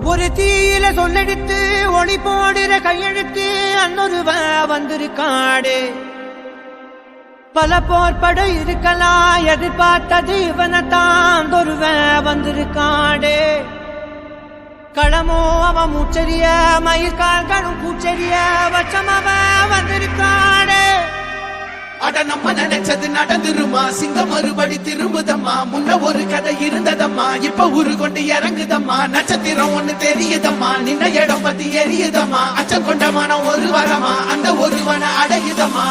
ஒரு தீயில சொல்லெடுத்து ஒளி போடுற கையெழுத்து அன்னொருவ வந்திருக்காடு. பல போர்பட இருக்கலாம் எதிர்பார்த்தது இவனத்தான் ஒருவ வந்திருக்காடு. களமோ அவன் மூச்சரிய மயிர்கால்களும் பூச்செரிய வச்சம் அவன் வந்திருக்காடு. அட நம்ம நினைச்சது நடந்துருமா, சிங்கம் மறுபடி திரும்புதம்மா. முன்ன ஒரு கதை இருந்ததம்மா, இப்ப ஊரு கொண்டு இறங்குதம்மா. நட்சத்திரம் ஒண்ணு தெரியுதம்மா, நின்ன இடம் பத்தி எரியுதம்மா. அச்சம் கொண்ட மனம் ஒரு வரமா, அந்த ஒருவனை அடையுதம்மா.